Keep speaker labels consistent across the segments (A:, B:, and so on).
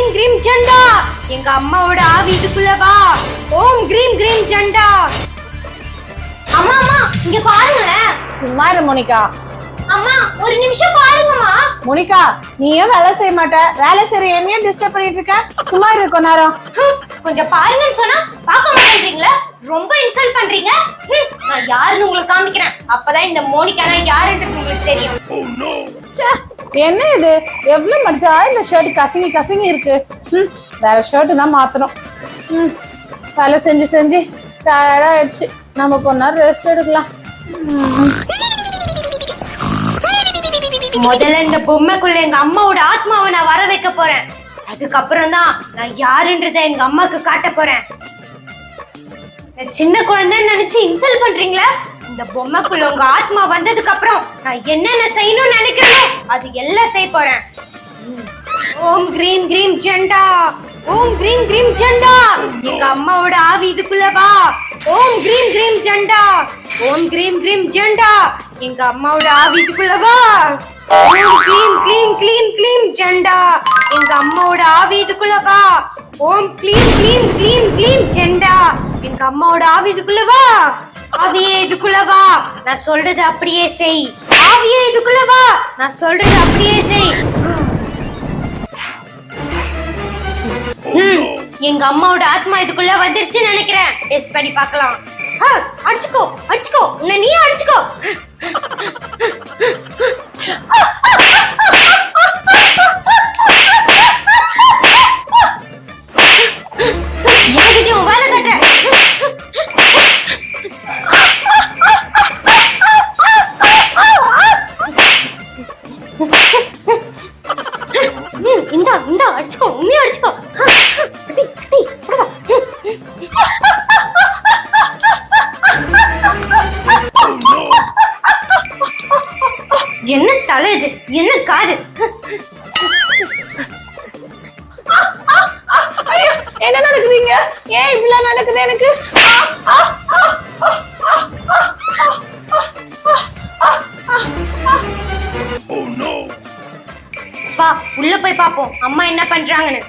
A: Cream cream ஜண்டா, எங்க அம்மாவோட ஆவி இதுக்குள்ள வா. ஓம் கிரீம் கிரீம் ஜண்டா.
B: அம்மா அம்மா இங்க பாருங்களேன்.
C: சும்மா இரு மோனிகா.
B: அம்மா ஒரு நிமிஷம் பாருங்கம்மா.
C: மோனிகா நீ ஏன் வேலை செய்ய மாட்ட? வேலை செய்யற என்னையும் டிஸ்டர்ப் பண்ணிட்டு இருக்க. சும்மா இரு கொஞ்ச நேரம்.
B: கொஞ்சம் பாருங்கன்னு சொன்னா பார்க்க மாட்டேன்றீங்களா? ரொம்ப இன்சல்ட் பண்றீங்க. நான் யாருன்னு உங்களுக்கு காமிக்கிறேன். அப்பதான் இந்த மோனிகா யாருன்றது உங்களுக்கு தெரியும்.
C: என்ன இது? எவ்வளவு மடிச்சா இந்த ஷர்ட் கசங்கி கசங்கி இருக்கு. வேற ஷர்ட் தான் மாத்தணும். வேலை செஞ்சு செஞ்சு டயர்டா ஆயிடுச்சு. நம்ம கொஞ்ச நேரம் ரெஸ்ட் எடுக்கலாம்.
A: முதல்ல இந்த பொம்மைக்குள்ள எங்க அம்மாவோட ஆத்மாவை நான் வர வைக்க போறேன். அதுக்கப்புறம் தான் நான் யாருன்றத எங்க அம்மாக்கு காட்ட போறேன். சின்ன குழந்தைன்னு நினைச்சு இன்சல்ட் பண்றீங்களா? இந்த பொம்மைக்குள்ள உங்க ஆத்மா வந்ததுக்கு அப்புறம் நான் என்னென்ன செய்யணும்னு நினைக்கிறேனோ அது எல்லாம் செய்ய போறேன். ஓம் கிரீம் கிரீம் ஜண்டா, ஓம் கிரீம் கிரீம் ஜண்டா, எங்க அம்மாவோட ஆவி இதுக்குள்ள வா. ஓம் கிரீம் கிரீம் ஜண்டா, ஓம் கிரீம் கிரீம் ஜண்டா, எங்க அம்மாவோட ஆவி இதுக்குள்ள வா. ஓம் கிளீம் கிளீம் கிளீம் கிளீம் ஜண்டா, எங்க அம்மாவோட ஆவி இதுக்குள்ள வா. ஓம் கிளீம் கிளீம் கிளீம் கிளீம் ஜண்டா, எங்க அம்மாவோட ஆவி இதுக்குள்ள வா. ஆவியே இதுக்குள்ள வா, நான் சொல்றது அப்படியே செய். ஆவியே இதுக்குள்ள வா, நான் சொல்றது அப்படியே செய். எங்க அம்மாவோட ஆத்மா இதுக்குள்ள வந்துருச்சுன்னு நினைக்கிறேன். டெஸ்ட் பண்ணி பார்க்கலாம். அடிச்சுக்கோ அடிச்சுக்கோ, உன்னை நீ அடிச்சுக்கோ. யார்கிட்டயும் வேலை கட்ட. இந்தா இந்தா அடிச்சுக்கோ, உண்மையா அடிச்சுக்கோ. என்ன தலை இது, என்ன காது?
C: என்ன நடக்குதுங்க? ஏன் இப்படிலாம் நடக்குது எனக்கு?
A: வா உள்ள போய் பாப்போம் அம்மா என்ன பண்றாங்கன்னு.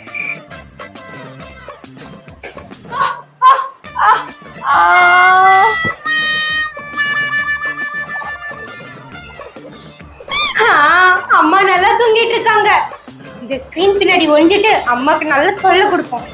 A: அம்மா நல்லா தூங்கிட்டு இருக்காங்க. இந்த ஸ்கிரீன் பின்னாடி ஒழிஞ்சிட்டு அம்மாக்கு நல்ல தொல்லை கொடுப்போம்.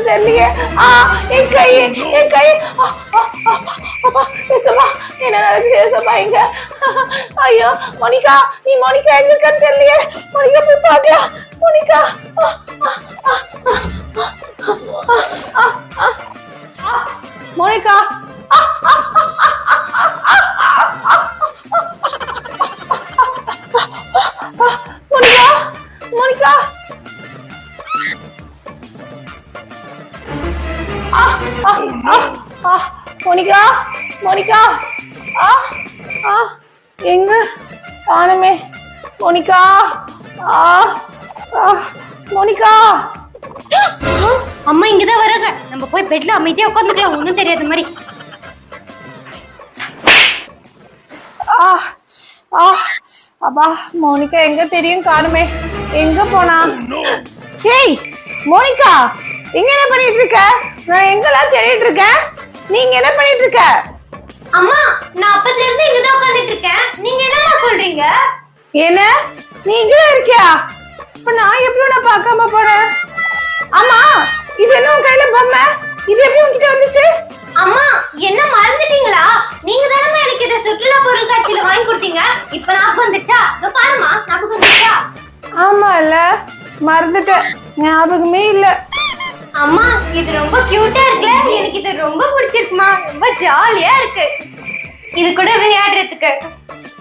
C: தெரியலையே. என் கை என் கை. ஏசப்பா என்ன நடக்குது ஏசப்பா இங்க? ஐயோ மோனிகா, நீ மோனிகா எங்க இருக்கான்னு தெரியலையே. மோனிகா போய் பார்க்கலாம். Monica Monica Monica Monica Monica Monica ஆ ஆ எங்க காணுமே மோனிகா ஆ ஆ மோனிகா
A: அம்மா இங்கதான் வராங்க. நம்ம போய் பெட்ல அமைதியா உட்காந்துக்கலாம், ஒண்ணும் தெரியாத மாதிரி.
C: ஆ ஆ அப்பா மோனிகா எங்க தெரியும் காணுமே, எங்க போனா? ஏய் மோனிகா, இங்க என்ன பண்ணிட்டு இருக்க? நான் எங்கெல்லாம் தேடிட்டு இருக்கேன், நீங்க என்ன பண்ணிட்டு இருக்க?
B: அம்மா நான் அப்பத்துல இருந்து இங்கதான் உட்கார்ந்துட்டு இருக்கேன். நீங்க என்ன சொல்றீங்க?
C: என்ன நீ இங்கதான் இருக்கியா? இப்ப நான் எப்படி உன்னை பார்க்காம போனேன்? ஆமா இது என்ன உன் கையில பொம்மை, இது எப்படி உன்கிட்ட வந்துச்சு?
B: அம்மா என்ன மறந்துட்டீங்களா? நீங்க தானே எனக்கு இத சுற்றுலா பொருள் காட்சியில வாங்கி கொடுத்தீங்க. இப்ப ஞாபகம் வந்துச்சா? இதோ பாருமா, ஞாபகம் வந்துச்சா?
C: ஆமா இல்ல, மறந்துட்டேன், ஞாபகமே இல்ல.
B: அம்மா இது ரொம்ப கியூட்டா இருக்குல்ல, எனக்கு இது ரொம்ப பிடிச்சிருக்குமா, ரொம்ப ஜாலியா இருக்கு இது கூட விளையாடுறதுக்கு.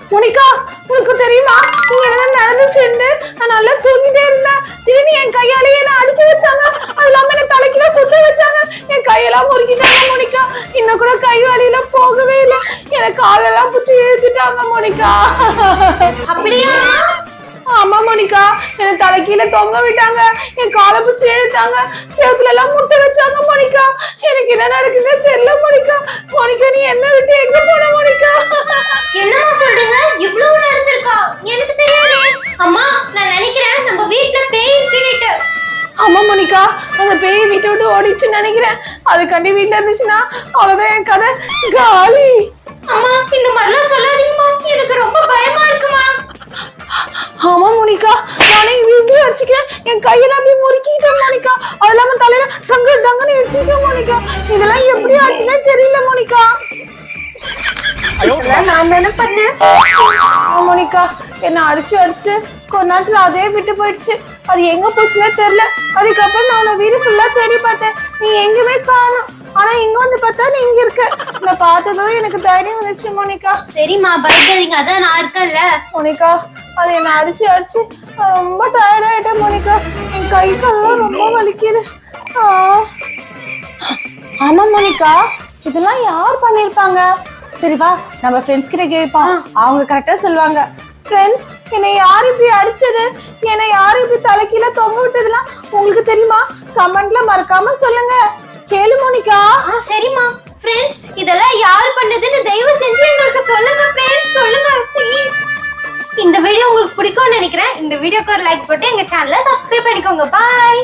C: மோனிகா உனக்கு தெரியுமா இங்க என்ன நடந்துச்சுன்னு? நான் நல்லா தூங்கிட்டே இருந்தேன், திடீர்னு என் கையாலேயே என்ன அடிச்சு வச்சாங்க, அது இல்லாம என்ன தலைக்கில சுத்த வச்சாங்க, என் கையெல்லாம் முறுக்கிட்டாங்க மோனிகா. இன்னும் கூட கை வலியில போகவே இல்லை, எனக்கு காலெல்லாம் பிடிச்சி இழுத்துட்டாங்க மோனிகா.
B: அப்படியா?
C: ஆமா மோனிகா, என்ன தலைக்கீழ தொங்க விட்டாங்க, என் காலை பிடிச்சி இழுத்தாங்க, சேத்துல எல்லாம் முட்டை வச்சாங்க மோனிகா. எனக்கு என்ன நடக்குதுன்னு தெரியல மோனிகா. மோனிகா நீ என்ன விட்டு எங்க போன மோனிகா?
B: என்னமா சொல்றீங்க? இவ்வளவு நடந்திருக்கா? எனக்கு தெரியாது. அம்மா நான் நினைக்கிறேன் நம்ம வீட்ல பேய் இருக்குன்னு.
C: ஆமா மோனிகா, அந்த பேய் வீட்டை விட்டு ஓடிச்சுன்னு நினைக்கிறேன். அது கண்டி வீட்டுல இருந்துச்சுன்னா அவ்வளவுதான் என் கதை காலி.
B: அம்மா இந்த மாதிரிலாம் சொல்லாதீங்கம்மா, எனக்கு ரொம்ப பயமா இருக்குமா.
C: ஆமா மோனிகா, நானே வீட்டுல அடிச்சுக்கிறேன், என் கையில அப்படியே முறுக்கிட்டேன் மோனிகா, அது இல்லாம தலையில டங்கு டங்குன்னு வச்சுக்கிட்டேன் மோனிகா. இதெல்லாம் எப்படி ஆச்சுன்னே தெரியல மோனிகா.
A: நான் தானே பண்ணேன்.
C: மோனிகா என்ன அடிச்சு அடிச்சு கொஞ்ச நேரத்துல அதே விட்டு போயிடுச்சு, அது எங்க போச்சுன்னே தெரியல. அதுக்கப்புறம் நான் வீடு ஃபுல்லா தேடி பார்த்தேன், நீ எங்குமே காணும். ஆனா இங்க வந்து பார்த்தா நீ இங்க இருக்க. நான் பார்த்ததும் எனக்கு தைரியம் வந்துச்சு மோனிகா.
B: சரிம்மா பயப்படாதீங்க, அதான் நான் இருக்கேன்ல.
C: மோனிகா அது என்ன அடிச்சு அடிச்சு நான் ரொம்ப டயர்ட் ஆயிட்டேன் மோனிகா, என் கை காலெல்லாம் ரொம்ப வலிக்குது. ஆமா மோனிகா, இதெல்லாம் யார் பண்ணிருப்பாங்க? சரி வா நம்ம ஃப்ரெண்ட்ஸ் கிட்ட கேட்போம், அவங்க கரெக்டா சொல்லுவாங்க. ஃப்ரெண்ட்ஸ், என்னை யார் இப்படி அடிச்சது, என்னை யார் இப்படி தலைக்கீழ தொங்க விட்டதெல்லாம் உங்களுக்கு தெரியுமா? கமெண்ட்ல மறக்காம சொல்லுங்க. கேளு மோனிகா.
B: சரிம்மா. ஃப்ரெண்ட்ஸ் இதெல்லாம் யார் பண்ணதுன்னு தயவு செஞ்சு எங்களுக்கு சொல்லுங்க ஃப்ரெண்ட்ஸ், சொல்லுங்க ப்ளீஸ். இந்த வீடியோ உங்களுக்கு பிடிக்கும்னு நினைக்கிறேன். இந்த வீடியோக்கு ஒரு லைக் போட்டு எங்க சேனலை சப்ஸ்கிரைப் பண்ணிக்கோங்க. பாய்.